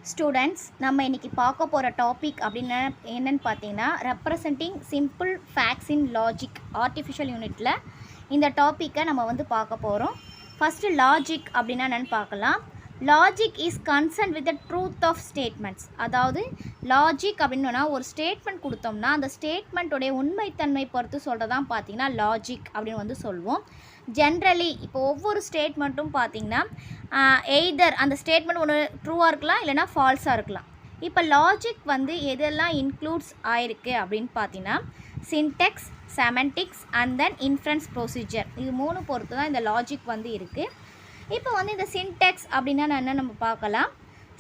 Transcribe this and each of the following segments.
Students நம்ம இன்றைக்கி பார்க்க போகிற டாபிக் அப்படின்னா என்னென்னு பார்த்தீங்கன்னா ரெப்ரசன்டிங் சிம்பிள் ஃபேக்ட்ஸ் இன் லாஜிக் ஆர்டிஃபிஷியல் யூனிட்டில் இந்த டாப்பிக்கை நம்ம வந்து பார்க்க போகிறோம். ஃபஸ்ட்டு லாஜிக் அப்படின்னா என்னென்னு பார்க்கலாம். Logic is concern with the truth of statements. அதாவது லாஜிக் அப்படின்னா ஒரு ஸ்டேட்மெண்ட் கொடுத்தோம்னா அந்த ஸ்டேட்மெண்ட்டோடைய உண்மைத்தன்மை பொறுத்து சொல்கிறதான் பார்த்தீங்கன்னா லாஜிக் அப்படின்னு வந்து சொல்லுவோம். ஜென்ரலி இப்போ ஒவ்வொரு ஸ்டேட்மெண்ட்டும் பார்த்தீங்கன்னா எய்தர் அந்த ஸ்டேட்மெண்ட் ஒன்று ட்ரூவாக இருக்கலாம் இல்லைனா ஃபால்ஸாக இருக்கலாம். இப்போ லாஜிக் வந்து எதெல்லாம் இன்க்ளூட்ஸ் ஆயிருக்கு அப்படின்னு பார்த்தீங்கன்னா Sintex, semantics and then inference procedure, இது மூணு பொறுத்து தான் இந்த லாஜிக் வந்து இருக்குது. இப்போ வந்து இந்த சின்டெக்ஸ் அப்படின்னா என்ன நம்ம பார்க்கலாம்.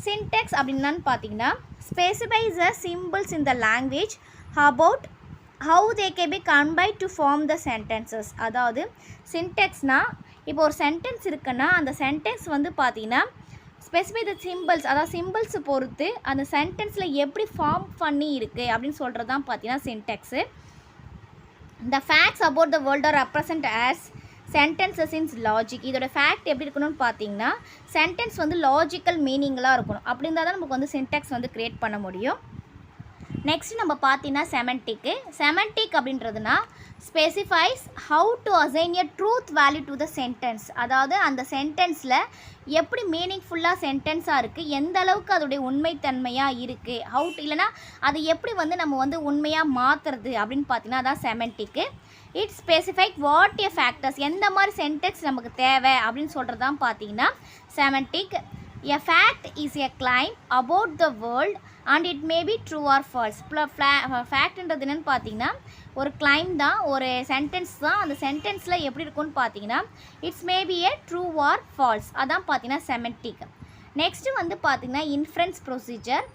சின்டெக்ஸ் அப்படின்னான்னு பார்த்தீங்கன்னா specifies the symbols in the language about how they can be combined to form the sentences. அதாவது சின்டெக்ஸ்னால் இப்போ ஒரு சென்டென்ஸ் இருக்குன்னா அந்த சென்டென்ஸ் வந்து பார்த்தீங்கன்னா ஸ்பெசிஃபை த சிம்பிள்ஸ், அதாவது சிம்பிள்ஸை பொறுத்து அந்த சென்டென்ஸில் எப்படி ஃபார்ம் பண்ணி இருக்குது அப்படின்னு சொல்கிறது தான் பார்த்தீங்கன்னா syntax. The facts about the world are represent as sentences in logic. இதோட ஃபேக்ட் எப்படி இருக்கணும்னு பார்த்தீங்கன்னா சென்டென்ஸ் வந்து லாஜிக்கல் மீனிங்களாக இருக்கணும். அப்படி இருந்தால் தான் நமக்கு வந்து சின்டெக்ஸ் வந்து க்ரியேட் பண்ண முடியும். நெக்ஸ்ட் நம்ம பார்த்தீங்கன்னா செமண்டிக்கு. செமண்டிக் அப்படின்றதுனா specifies how to assign a truth value to the sentence. அதாவது அந்த சென்டென்ஸில் எப்படி மீனிங்ஃபுல்லாக சென்டென்ஸாக இருக்குது, எந்த அளவுக்கு அதோடைய உண்மைத்தன்மையாக இருக்குது, ஹவு டு இல்லைனா அதை எப்படி வந்து நம்ம வந்து உண்மையாக மாற்றுறது அப்படின்னு பார்த்தீங்கன்னா அதான் semantic. It's specific what a factors, எந்த மாதிரி சென்டென்ஸ் நமக்கு தேவை அப்படின்னு சொல்கிறது தான் பார்த்தீங்கன்னா semantic. A fact is a claim about the world and it may be true or false. ஃபேக்ட்ன்றது என்னென்னு பார்த்தீங்கன்னா ஒரு கிளைம் தான், ஒரு சென்டென்ஸ் தான். அந்த சென்டென்ஸில் எப்படி இருக்கும்னு பார்த்தீங்கன்னா it's maybe A true or false, அதான் பார்த்தீங்கன்னா செமண்டிக். நெக்ஸ்ட்டு வந்து பார்த்தீங்கன்னா இன்ஃபரன்ஸ் ப்ரொசீஜர்.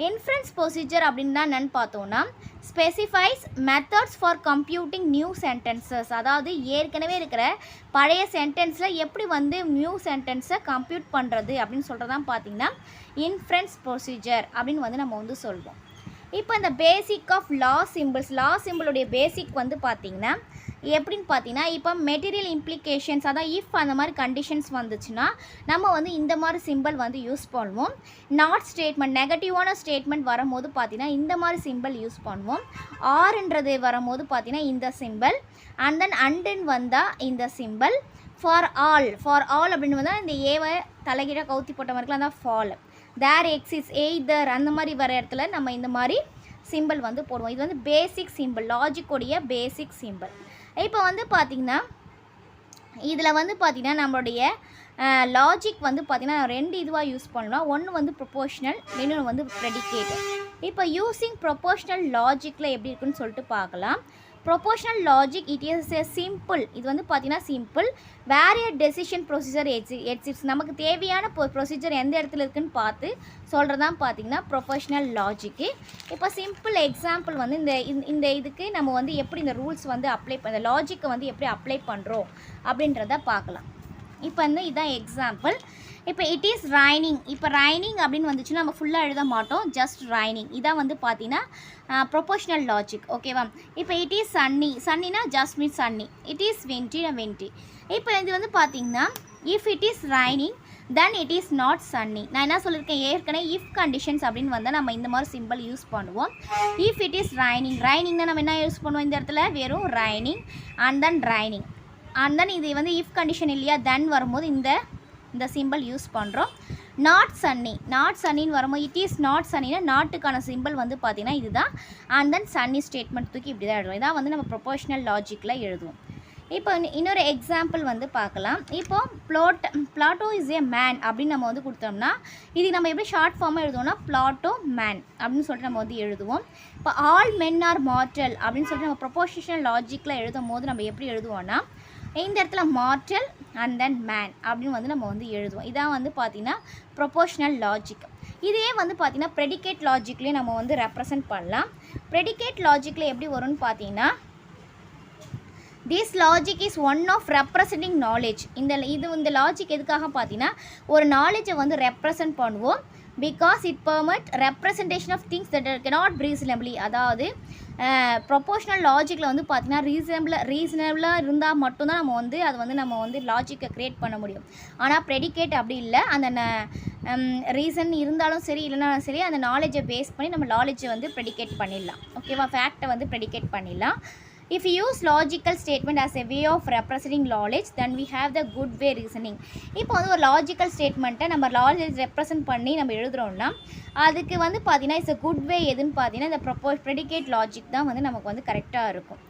இன்ஃபரன்ஸ் ப்ரொசீஜர் அப்படின்னு தான் என்னென்னு பார்த்தோன்னா specifies methods for computing new sentences. அதாவது ஏற்கனவே இருக்கிற பழைய சென்டென்ஸில் எப்படி வந்து நியூ சென்டென்ஸை கம்ப்யூட் பண்ணுறது அப்படின்னு சொல்கிறதான் பார்த்தீங்கன்னா இன்ஃபரன்ஸ் ப்ரொசீஜர் அப்படின்னு வந்து நம்ம வந்து சொல்வோம். இப்போ இந்த பேசிக் ஆஃப் லா சிம்பிள்ஸ், லா சிம்பிளுடைய பேசிக் வந்து பார்த்திங்கன்னா எப்படின்னு பார்த்தீங்கன்னா இப்போ மெட்டீரியல் இம்ப்ளிகேஷன்ஸ், அதான் இஃப் அந்த மாதிரி கண்டிஷன்ஸ் வந்துச்சுன்னா நம்ம வந்து இந்த மாதிரி சிம்பிள் வந்து யூஸ் பண்ணுவோம். நாட் ஸ்டேட்மெண்ட், நெகட்டிவான ஸ்டேட்மெண்ட் வரும்போது பார்த்தீங்கன்னா இந்த மாதிரி சிம்பிள் யூஸ் பண்ணுவோம். ஆர்ன்றது வரும்போது பார்த்தீங்கன்னா இந்த சிம்பிள், அண்ட் தென் அண்டுன்னு வந்தால் இந்த சிம்பிள். ஃபார் ஆல் அப்படின்னு வந்தால் இந்த ஏவை தலைகீழ கவுத்தி போட்ட மாதிரிலாம் தான் ஃபால். தேர் எக்ஸிஸ், எய்தர் அந்த மாதிரி வர இடத்துல நம்ம இந்த மாதிரி சிம்பிள் வந்து போடுவோம். இது வந்து பேசிக் சிம்பிள், லாஜிக்கோடைய பேசிக் சிம்பிள். இப்போ வந்து பார்த்திங்கன்னா இதில் வந்து பார்த்திங்கன்னா நம்மளுடைய லாஜிக் வந்து பார்த்திங்கன்னா ரெண்டு இதுவாக யூஸ் பண்ணலாம். ஒன்று வந்து ப்ரொபோஷ்னல், இன்னொன்று வந்து ப்ரெடிகேட். இப்போ யூஸிங் ப்ரொபோஷ்னல் லாஜிக்கில் எப்படி இருக்குன்னு சொல்லிட்டு பார்க்கலாம். Proportional logic it is a simple, இது வந்து பார்த்தீங்கன்னா சிம்பிள் வேரிய டெசிஷன் ப்ரொசீஜர் எக்ஸிஸ்ட்ஸ். நமக்கு தேவையான ப்ரொசீஜர் எந்த இடத்துல இருக்குதுன்னு பார்த்து சொல்கிறதான் பார்த்தீங்கன்னா ப்ரொபோஷ்னல் லாஜிக்கு. இப்போ சிம்பிள் எக்ஸாம்பிள் வந்து இந்த இதுக்கு நம்ம வந்து எப்படி இந்த ரூல்ஸ் வந்து அப்ளை இந்த லாஜிக்கை வந்து எப்படி அப்ளை பண்ணுறோம் அப்படின்றத பார்க்கலாம். இப்போ வந்து இதுதான் எக்ஸாம்பிள். இப்போ இட் இஸ் ரைனிங். இப்போ ரைனிங் அப்படின்னு வந்துச்சுன்னா நம்ம ஃபுல்லாக எழுத மாட்டோம், ஜஸ்ட் ரைனிங். இதான் வந்து பார்த்தீங்கன்னா ப்ரொபோஷ்னல் லாஜிக், ஓகேவா. இப்போ இட் இஸ் சன்னி, சன்னினா just means sunny. It is windy, windy. இப்போ இது வந்து பார்த்தீங்கன்னா if it is raining then it is not sunny. நான் என்ன சொல்லியிருக்கேன் ஏற்கனவே, இஃப் கண்டிஷன்ஸ் அப்படின்னு வந்தால் நம்ம இந்த மாதிரி சிம்பிள் யூஸ் பண்ணுவோம். இஃப் இட் இஸ் ரைனிங், ரைனிங்னா நம்ம என்ன யூஸ் பண்ணுவோம் இந்த இடத்துல, வெறும் raining and then raining. And then இது வந்து இஃப் கண்டிஷன் இல்லையா, தென் வரும்போது இந்த சிம்பிள் யூஸ் பண்ணுறோம். நாட் சன்னி, நாட் சன்னின்னு வரும்போது இட் இஸ் நாட் சன்னினா நாட்டுக்கான சிம்பிள் வந்து பார்த்திங்கன்னா இதுதான். அண்ட் தென் சன்னி ஸ்டேட்மெண்ட் தூக்கி இப்படி தான் எழுதுவோம். இதான் வந்து நம்ம ப்ரொபோஷ்னல் லாஜிக்கில் எழுதுவோம். இப்போ இன்னொரு எக்ஸாம்பிள் வந்து பார்க்கலாம். இப்போ பிளாட்டோ இஸ் ஏ மேன் அப்படின்னு நம்ம வந்து கொடுத்தோம்னா இது நம்ம எப்படி ஷார்ட் ஃபார்மாக எழுதுவோம்னா பிளாட்டோ மேன் அப்படின்னு சொல்லிட்டு நம்ம வந்து எழுதுவோம். இப்போ ஆல் மென் ஆர் மார்டல் அப்படின்னு சொல்லிட்டு நம்ம ப்ரொபோஷ்னல் லாஜிக்கில் எழுதும் போது நம்ம எப்படி எழுதுவோம்னா இந்த இடத்துல மார்டல் அண்ட் தென் மேன் அப்படின்னு வந்து நம்ம வந்து எழுதுவோம். இதான் வந்து பார்த்திங்கன்னா ப்ரொபோஷ்னல் லாஜிக். இதே வந்து பார்த்திங்கன்னா ப்ரெடிகேட் லாஜிக்லேயே நம்ம வந்து ரெப்ரசன்ட் பண்ணலாம். ப்ரெடிகேட் லாஜிக்கில் எப்படி வரும்னு பார்த்தீங்கன்னா this logic is one of representing knowledge. இந்த லாஜிக் எதுக்காக பார்த்தீங்கன்னா ஒரு நாலேஜை வந்து ரெப்ரசன்ட் பண்ணுவோம். Because it permit representation of things that cannot be reasonably. அதாவது ப்ரொபோஷனல் லாஜிக்கில் வந்து பார்த்தீங்கன்னா ரீசனபிளாக இருந்தால் மட்டும்தான் நம்ம வந்து லாஜிக்கை க்ரியேட் பண்ண முடியும். ஆனால் ப்ரெடிகேட் அப்படி இல்லை. அந்த ரீசன் இருந்தாலும் சரி இல்லைனாலும் சரி அந்த நாலேஜை பேஸ் பண்ணி நம்ம நாலேஜை வந்து ப்ரெடிகேட் பண்ணிடலாம். ஓகேவா, ஃபேக்டை வந்து ப்ரெடிகேட் பண்ணிடலாம். If you use logical statement as a way of representing knowledge, then we have the good way reasoning. இப்போ வந்து ஒரு லாஜிக்கல் ஸ்டேட்மெண்ட்டை நம்ம நாலேஜ் ரெப்ரசன்ட் பண்ணி நம்ம எழுதுகிறோம்னா அதுக்கு வந்து பார்த்தீங்கன்னா இட்ஸ் a good way எதுன்னு பார்த்தீங்கன்னா இந்த ப்ரெடிகேட் லாஜிக் தான் வந்து நமக்கு வந்து கரெக்டாக இருக்கும்.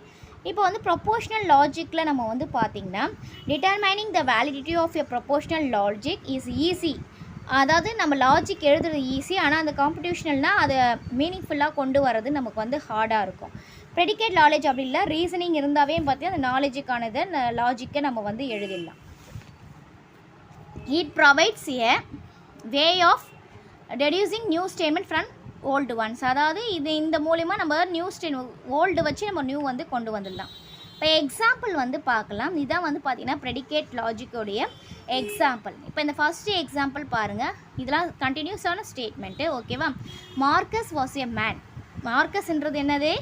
இப்போ வந்து ப்ரொபோஷனல் லாஜிக்கில் நம்ம வந்து பார்த்திங்கன்னா determining the validity of a propositional logic is easy. அதாவது நம்ம லாஜிக் எழுதுறது ஈஸி, ஆனால் அந்த காம்படிஷனல்னால் அதை மீனிங்ஃபுல்லாக கொண்டு வரது நமக்கு வந்து ஹார்டாக இருக்கும். ப்ரெடிகேட் நாலேஜ் அப்படி இல்லை, ரீசனிங் இருந்தாவே பார்த்தீங்கன்னா அந்த நாலேஜுக்கானதை லாஜிக்கை நம்ம வந்து எழுதிடலாம். It provides a way of deducing new statement from old ones. அதாவது இந்த மூலிமா நம்ம ஓல்டு வச்சு நம்ம நியூ வந்து கொண்டு வந்துடலாம். இப்போ எக்ஸாம்பிள் வந்து பார்க்கலாம். இதான் வந்து பார்த்திங்கன்னா ப்ரெடிகேட் லாஜிக்கோடைய எக்ஸாம்பிள். இப்போ இந்த ஃபஸ்ட்டு எக்ஸாம்பிள் பாருங்கள். இதெல்லாம் கண்டினியூஸான ஸ்டேட்மெண்ட்டு. ஓகேவா, மார்க்கஸ் வாஸ் எ மேன். மார்க்கஸ்ன்றது என்னது?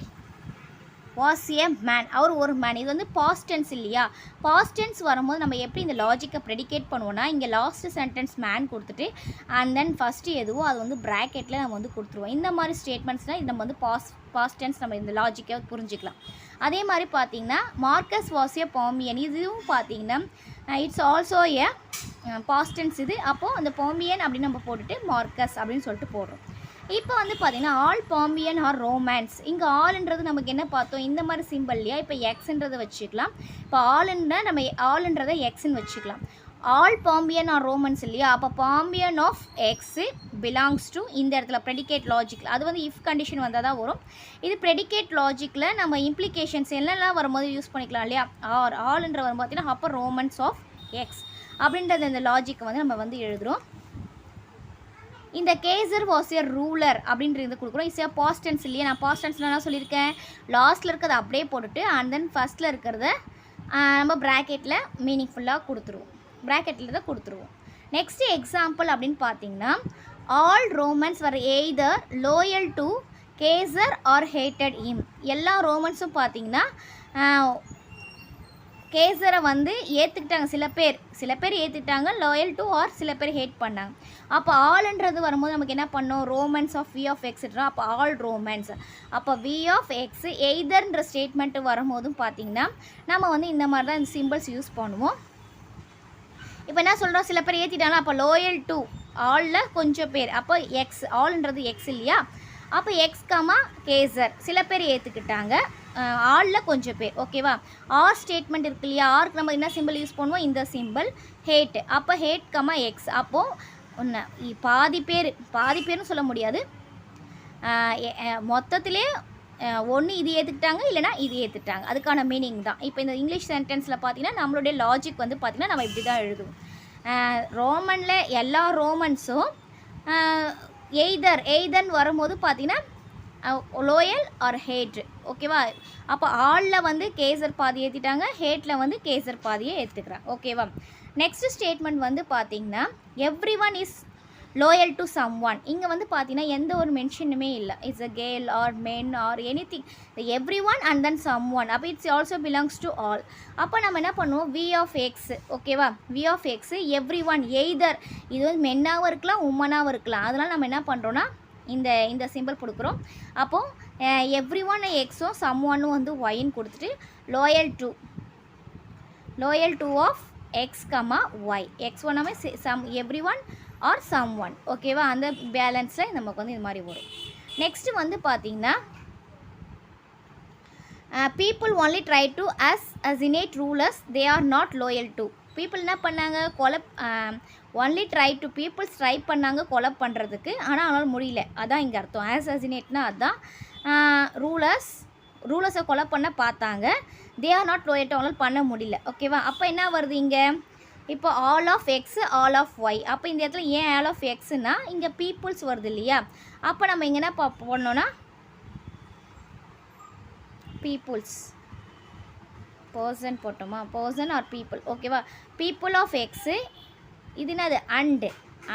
Was a man. அவர் ஒரு மேன். இது வந்து பாஸ்ட் டென்ஸ் இல்லையா? பாஸ்ட் டென்ஸ் வரும்போது நம்ம எப்படி இந்த லாஜிக்கை ப்ரெடிகேட் பண்ணுவோம்னா இங்கே லாஸ்ட் சென்டென்ஸ் மேன் கொடுத்துட்டு அண்ட் தென் ஃபஸ்ட்டு எதுவோ அது வந்து ப்ராக்கெட்டில் நம்ம வந்து கொடுத்துருவோம். இந்த மாதிரி ஸ்டேட்மெண்ட்ஸ்னால் நம்ம வந்து பாஸ்ட் டென்ஸ் நம்ம இந்த லாஜிக்கை புரிஞ்சிக்கலாம். அதே மாதிரி பார்த்தீங்கன்னா மார்க்கஸ் வாஸ் எ பாமியன். இதுவும் பார்த்தீங்கன்னா it's also a past tense இது. அப்போது அந்த பாமியன் அப்படின்னு நம்ம போட்டுட்டு மார்க்கஸ் அப்படின்னு சொல்லிட்டு போடுறோம். இப்போ வந்து பார்த்திங்கன்னா ஆல் பாம்பியன் ஆர் ரோமான்ஸ். இங்கே ஆல்ன்றது நமக்கு என்ன பார்த்தோம்? இந்த மாதிரி சிம்பிள் இல்லையா? இப்போ எக்ஸ்ன்றதை வச்சுக்கலாம். இப்போ நம்ம ஆல்ன்றதை எக்ஸ்ன்னு வச்சுக்கலாம். ஆல் பாம்பியன் ஆர் ரோமன்ஸ் இல்லையா? அப்போ பாம்பியன் ஆஃப் எக்ஸு பிலாங்ஸ் டு இந்த இடத்துல ப்ரெடிகேட் லாஜிக்கில் அது வந்து இஃப் கண்டிஷன் வந்தால் தான் வரும். இது ப்ரெடிகேட் லாஜிக்கில் நம்ம இம்ப்ளிகேஷன்ஸ் என்னெல்லாம் வரும்போது யூஸ் பண்ணிக்கலாம் இல்லையா? ஆல்ன்ற வரும் பார்த்தீங்கன்னா அப்போ ரோமன்ஸ் ஆஃப் எக்ஸ் அப்படின்றது இந்த லாஜிக்கை வந்து நம்ம வந்து எழுதுகிறோம். இந்த கேசர் வாஸ் எ ரூலர் அப்படின்றது கொடுக்குறோம். இஸ் பாஸ்ட் டென்ஸ் இல்லையா? நான் பாஸ்ட் டென்ஸ்ல என்ன சொல்லியிருக்கேன்? லாஸ்ட்டில் இருக்கிறத அப்படியே போட்டுட்டு அண்ட் தென் ஃபஸ்ட்டில் இருக்கிறத நம்ம ப்ராக்கெட்டில் மீனிங்ஃபுல்லாக கொடுத்துருவோம். நெக்ஸ்ட் எக்ஸாம்பிள் அப்படின்னு பார்த்தீங்கன்னா all Romans were either loyal to Caesar or hated him. எல்லா ரோமன்ஸும் பார்த்தீங்கன்னா கேசரை வந்து ஏற்றுக்கிட்டாங்க. சில பேர் ஏற்றுக்கிட்டாங்க லோயல் டு ஆர் சில பேர் ஹேட் பண்ணாங்க. அப்போ ஆல்ன்றது வரும்போது நமக்கு என்ன பண்ணோம்? Romans of V of extra. அப்போ ஆல் ரோமன்ஸ். அப்போ வி ஆஃப் எக்ஸ் எய்தர்ன்ற ஸ்டேட்மெண்ட்டு வரும்போதும் பார்த்திங்கன்னா நம்ம வந்து இந்த மாதிரி தான் இந்த சிம்பிள்ஸ் யூஸ் பண்ணுவோம். இப்போ என்ன சொல்கிறோம்? சில பேர் ஏற்றிட்டாங்க. அப்போ லோயல் டு ஆலில் கொஞ்சம் பேர். அப்போ எக்ஸ் ஆல்ன்றது எக்ஸ் இல்லையா? அப்போ எக்ஸ் கமா கேசர் சில பேர் ஏற்றுக்கிட்டாங்க, ஆலில் கொஞ்சம் பேர். ஓகேவா, ஆர் ஸ்டேட்மெண்ட் இருக்கு இல்லையா? ஆருக்கு நம்ம என்ன சிம்பிள் யூஸ் பண்ணுவோம்? இந்த சிம்பிள் ஹேட். அப்போ ஹேட் கமா எக்ஸ். அப்போது ஒன்று பாதி பேர்னு சொல்ல முடியாது, மொத்தத்திலே ஒன்று இது ஏற்றுக்கிட்டாங்க இல்லைனா இது ஏற்றுட்டாங்க. அதுக்கான மீனிங் தான். இப்போ இந்த இங்கிலீஷ் சென்டென்ஸில் பார்த்தீங்கன்னா நம்மளுடைய லாஜிக் வந்து பார்த்திங்கன்னா நம்ம இப்படி தான் எழுதுவோம். ரோமனில் எல்லா ரோமன்ஸும் எய்தர்ன்னு வரும்போது பார்த்தீங்கன்னா லோயல் ஆர் ஹேட். ஓகேவா, அப்போ ஆலில் வந்து கேசர் பாதி ஏற்றிட்டாங்க, ஹேட்டில் வந்து கேசர் பாதியை ஏற்றுக்கிறாங்க. ஓகேவா, நெக்ஸ்ட் ஸ்டேட்மெண்ட் வந்து பார்த்திங்கன்னா everyone is loyal to someone. இங்கே வந்து பார்த்தீங்கன்னா எந்த ஒரு மென்ஷனுமே இல்லை. It's a girl or men or anything, everyone and then someone. அப்போ it's also belongs to all. அப்போ நம்ம என்ன பண்ணுவோம்? V of x. ஓகேவா, V of x everyone either இது வந்து மென்னாகவும் இருக்கலாம் உமனாகவும் இருக்கலாம். அதனால் நம்ம என்ன பண்ணுறோன்னா இந்த சிம்பிள் கொடுக்குறோம். அப்போது எவ்ரி ஒன் எக்ஸும் சம் ஒன்னும் வந்து ஒயின்னு கொடுத்துட்டு loyal to of x comma y. X ஒன்னாமே some everyone or someone. ஓகேவா, அந்த பேலன்ஸில் நமக்கு வந்து இது மாதிரி வரும். நெக்ஸ்ட்டு வந்து பார்த்திங்கன்னா people only try to assassinate rulers they are not loyal to. People என்ன பண்ணாங்க? Only try to peoples try பண்ணாங்க கொலை பண்ணுறதுக்கு, ஆனால் அவனால் முடியல. அதான் இங்கே அர்த்தம். அசினேட்னா அதுதான். ரூலர்ஸை கொலை பண்ண பார்த்தாங்க, they are not loyal to, அவங்களால் பண்ண முடியல. ஓகேவா, அப்போ என்ன வருது இங்கே? இப்போ all of X all of Y. அப்போ இந்த இடத்துல ஏன் ஆல் ஆஃப் எக்ஸ்னா இங்கே பீப்புள்ஸ் வருது இல்லையா? அப்போ நம்ம இங்கே என்ன பண்ணோன்னா பீப்புள்ஸ் பர்சன் போட்டோமா, பர்சன் ஆர் பீப்புள், ஓகேவா. பீப்புள் ஆஃப் எக்ஸு, இது என்னது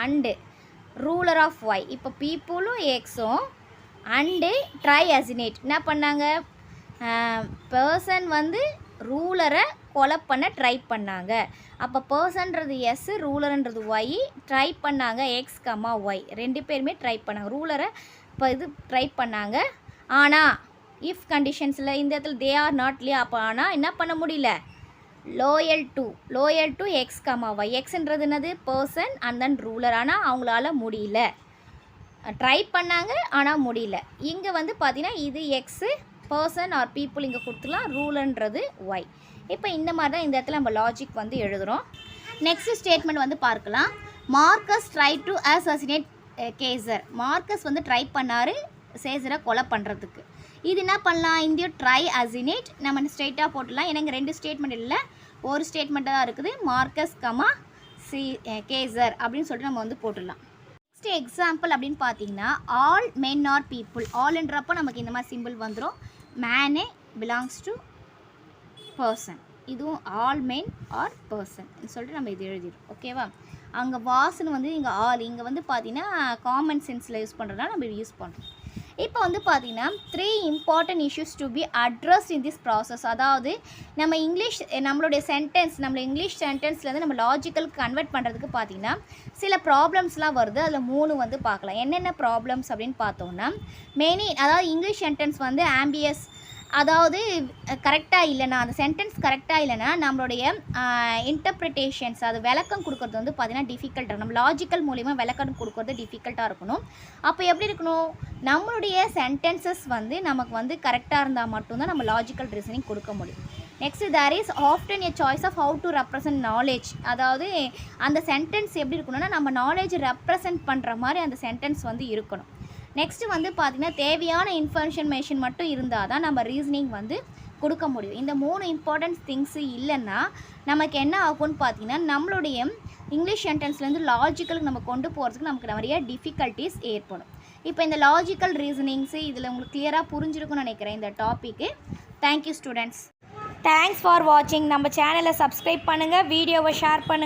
அண்டு ரூலர் ஆஃப் ஒய். இப்போ பீப்புளும் எக்ஸும் அண்டு ட்ரை அசினேட் என்ன பண்ணாங்க, பர்சன் வந்து ரூலரை கொலை பண்ண ட்ரை பண்ணாங்க. அப்போ பர்சன்றது எஸ், ரூலர்ன்றது ஒய். ட்ரை பண்ணாங்க எக்ஸ் கமா ஒய், ரெண்டு பேருமே ட்ரை பண்ணாங்க. ரூலரை இப்போ இது ட்ரை பண்ணாங்க. ஆனால் இஃப் கண்டிஷன்ஸில் இந்த இடத்துல தே ஆர் நாட் இல்லையா, அப்போ ஆனால் என்ன பண்ண முடியல, loyal to x comma y. எக்ஸ்ன்றது என்னது பர்சன் அண்ட் தென் ரூலர். ஆனால் அவங்களால முடியல, ட்ரை பண்ணாங்க ஆனால் முடியல. இங்கே வந்து பார்த்தீங்கன்னா இது எக்ஸு, பர்சன் ஆர் பீப்புள் இங்கே கொடுத்துக்கலாம், ரூலர்ன்றது ஒய். இப்போ இந்த மாதிரி தான் இந்த இடத்துல நம்ம லாஜிக் வந்து எழுதுகிறோம். நெக்ஸ்ட் ஸ்டேட்மெண்ட் வந்து பார்க்கலாம். Marcus try to assassinate Caesar. Marcus வந்து ட்ரை பண்ணார் சேசரை கொலை பண்ணுறதுக்கு. இது என்ன பண்ணலாம், இந்த ட்ரை அசினேட் நம்ம ஸ்ட்ரெயிட்டாக போட்டுடலாம். ஏன்னா இங்கே ரெண்டு ஸ்டேட்மெண்ட் இல்லை, ஒரு ஸ்டேட்மெண்ட்டாக தான் இருக்குது. மார்க்கஸ் கமா கேசர் அப்படின்னு சொல்லிட்டு நம்ம வந்து போட்டுடலாம். நெக்ஸ்ட் எக்ஸாம்பிள் அப்படின்னு பார்த்தீங்கன்னா, ஆல் மென் ஆர் பீப்புள். ஆல்ன்றப்போ நமக்கு இந்த மாதிரி சிம்பிள் வந்துடும். மேனே பிலாங்ஸ் டு பர்சன். இதுவும் ஆல் மென் ஆர் பர்சன் சொல்லிட்டு நம்ம இது எழுதிடும், ஓகேவா. அங்கே வாசனை வந்து இங்கே ஆல், இங்கே வந்து பார்த்தீங்கன்னா காமன் சென்ஸில் யூஸ் பண்ணுறதுனால நம்ம யூஸ் பண்ணுறோம். இப்போ வந்து பார்த்தீங்கன்னா 3 important issues to be addressed in this process. அதாவது நம்ம நம்மளுடைய இங்கிலீஷ் சென்டென்ஸ்லேருந்து நம்ம லாஜிக்கல் கன்வெர்ட் பண்ணுறதுக்கு பார்த்தீங்கன்னா சில ப்ராப்ளம்ஸ்லாம் வருது. அதில் 3 வந்து பார்க்கலாம். என்னென்ன ப்ராப்ளம்ஸ் அப்படின்னு பார்த்தோம்னா, அதாவது இங்கிலீஷ் சென்டென்ஸ் வந்து ஆம்பியஸ், அதாவது கரெக்டாக இல்லைனா, அந்த சென்டென்ஸ் கரெக்டாக இல்லைனா நம்மளுடைய இன்டர்ப்ரிட்டேஷன்ஸ், அது விளக்கம் கொடுக்குறது வந்து பார்த்திங்கன்னா டிஃபிகல்ட்டாக, நம்ம லாஜிக்கல் மூலிமா விளக்கம் கொடுக்குறது டிஃபிகல்ட்டாக இருக்கணும். அப்போ எப்படி இருக்கணும், நம்மளுடைய சென்டென்சஸ் வந்து நமக்கு வந்து கரெக்டாக இருந்தால் மட்டும்தான் நம்ம லாஜிக்கல் ரீசனிங் கொடுக்க முடியும். Next, there is often a choice of how to represent knowledge. அதாவது அந்த சென்டென்ஸ் எப்படி இருக்கணும்னா நம்ம நாலேஜ் ரெப்ரசன்ட் பண்ணுற மாதிரி அந்த சென்டென்ஸ் வந்து இருக்கணும். நெக்ஸ்ட்டு வந்து பார்த்திங்கன்னா தேவையான இன்ஃபர்மேஷன் மட்டும் இருந்தால் தான் நம்ம ரீசனிங் வந்து கொடுக்க முடியும். இந்த 3 இம்பார்ட்டன்ட் திங்ஸு இல்லைன்னா நமக்கு என்ன ஆகும்னு பார்த்திங்கன்னா நம்மளுடைய இங்கிலீஷ் சென்டென்ஸ்லேருந்து லாஜிக்கலுக்கு நம்ம கொண்டு போகிறதுக்கு நமக்கு நிறைய டிஃபிகல்ட்டிஸ் ஏற்படும். இப்போ இந்த லாஜிக்கல் ரீசனிங்ஸு இதில் உங்களுக்கு கிளியராக புரிஞ்சிருக்கும்னு நினைக்கிறேன் இந்த topic. Thank you students. Thanks for வாட்சிங். நம்ம சேனலை சப்ஸ்கிரைப் பண்ணுங்கள், வீடியோவை ஷேர் பண்ணுங்கள்.